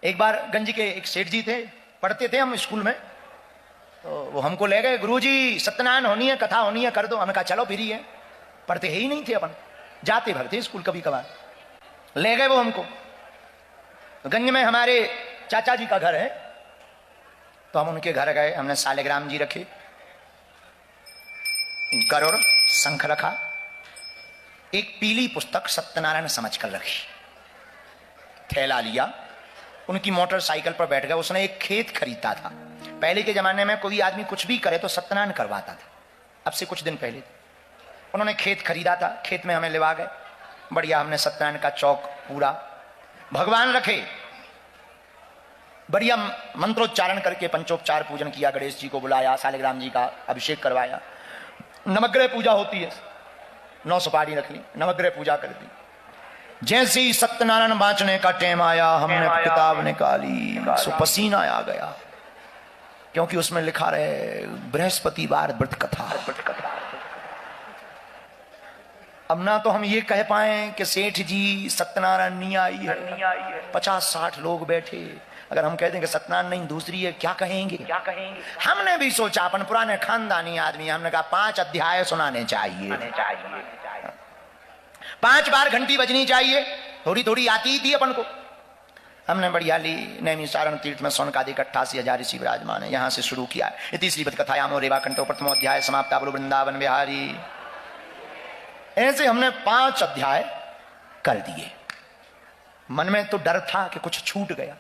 एक बार गंज के एक सेठ जी थे, पढ़ते थे हम स्कूल में, तो वो हमको ले गए, गुरुजी सत्यनारायण होनी है, कथा होनी है, कर दो। हमने कहा चलो फिर ही है, पढ़ते ही नहीं थे अपन, जाते भरते स्कूल कभी कभार। ले गए वो हमको, गंज में हमारे चाचा जी का घर है, तो हम उनके घर गए। हमने सालेग्राम जी रखे, गरुड़ शंख रखा, एक पीली पुस्तक सत्यनारायण समझकर रखी, थैला लिया, उनकी मोटरसाइकिल पर बैठ गए। उसने एक खेत खरीदा था। पहले के जमाने में कोई आदमी कुछ भी करे तो सत्यनारायण करवाता था, अब से कुछ दिन पहले। उन्होंने खेत खरीदा था, खेत में हमें लेवा गए, बढ़िया हमने सत्यनारायण का चौक पूरा, भगवान रखे, बढ़िया मंत्रोच्चारण करके पंचोपचार पूजन किया, गणेश जी को बुलाया, सालिग्राम जी का अभिषेक करवाया, नवग्रह पूजा होती है, 9 सुपारी रख ली, नवग्रह पूजा कर दी। जैसे ही सत्यनारायण बांचने का टाइम आया, हमने किताब निकाली, सो पसीना आ गया, क्योंकि उसमें लिखा रहे बृहस्पतिवार व्रत कथा। अब ना तो हम ये कह पाए कि सेठ जी सत्यनारायण नहीं आई है, 50-60 लोग बैठे, अगर हम कहते हैं कि सत्यनारायण नहीं दूसरी है, क्या कहेंगे? हमने भी सोचा, अपन पुराने खानदानी आदमी, हमने कहा 5 अध्याय सुनाने चाहिए, 5 बार घंटी बजनी चाहिए, थोड़ी थोड़ी आती ही थी अपन को। हमने बढ़िया ली, नैमिषारण तीर्थ में सोनकादि 88,000 ऋषि विराजमान है, यहां से शुरू किया है। तीसरी पद कथायामो रेवा कंठो प्रथमो अध्याय समाप्ता बोलो वृंदावन बिहारी। ऐसे हमने 5 अध्याय कर दिए। मन में तो डर था कि कुछ छूट गया,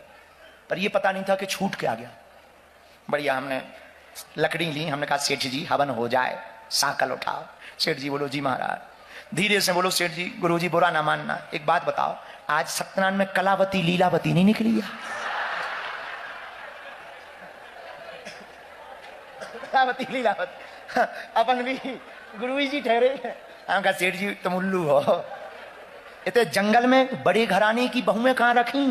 पर यह पता नहीं था कि छूट क्या गया। बढ़िया हमने लकड़ी ली, हमने कहा सेठ जी हवन हो जाए, साकल उठाओ। सेठ जी बोलो जी महाराज। धीरे से बोलो सेठ जी, गुरु जी बुरा ना मानना, एक बात बताओ, आज सत्यनारायण में कलावती लीलावती नहीं निकली है? कलावती लीलावती अपन भी गुरु जी ठहरे। हम कहा सेठ जी तुम उल्लू हो, इतने जंगल में बड़े घराने की बहुएं कहां रखी?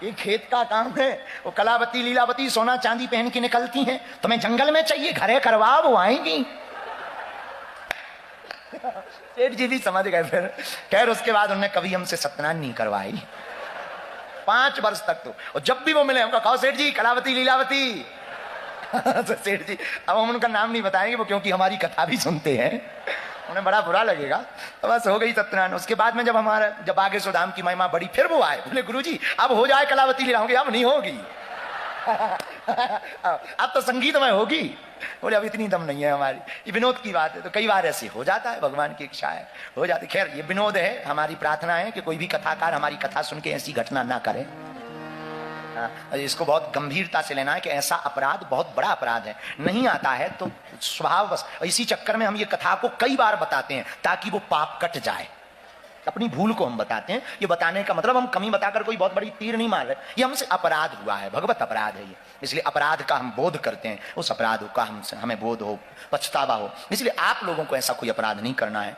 ये खेत का काम है, वो कलावती लीलावती सोना चांदी पहन के निकलती हैं, तुम्हें जंगल में चाहिए, घरे करवाओ वो आएंगी। सेठ जी भी समझ गए फिर। खैर उसके बाद उन्होंने कभी हमसे सत्यनारायण नहीं करवाई 5 वर्ष तक। तो और जब भी वो मिले हमको कहो सेठ जी कलावती लीलावती। तो सेठ जी, अब हम उनका नाम नहीं बताएंगे वो, क्योंकि हमारी कथा भी सुनते हैं, उन्हें बड़ा बुरा लगेगा। तो बस हो गई सत्यनारायण। उसके बाद में जब आगे सुदाम की महिमा बढ़ी, फिर वो आए, बोले गुरु जी अब हो जाए कलावती लीलावती। अब नहीं होगी। अब तो संगीतमय होगी। बोले अब इतनी दम नहीं है हमारी, ये विनोद की बात है। तो कई बार ऐसे हो जाता है, भगवान की इच्छा है, हो जाती। खैर ये विनोद है, हमारी प्रार्थना है कि कोई भी कथाकार हमारी कथा सुन के ऐसी घटना ना करे। इसको बहुत गंभीरता से लेना है कि ऐसा अपराध बहुत बड़ा अपराध है, नहीं आता है तो स्वभाव बस। इसी चक्कर में हम ये कथा को कई बार बताते हैं ताकि वो पाप कट जाए। अपनी भूल को हम बताते हैं, ये बताने का मतलब हम कमी बताकर कोई बहुत बड़ी तीर नहीं मार रहे, ये हमसे अपराध हुआ है, भगवत अपराध है ये, इसलिए अपराध का हम बोध करते हैं, उस अपराध का हमें बोध हो, पछतावा हो। इसलिए आप लोगों को ऐसा कोई अपराध नहीं करना है।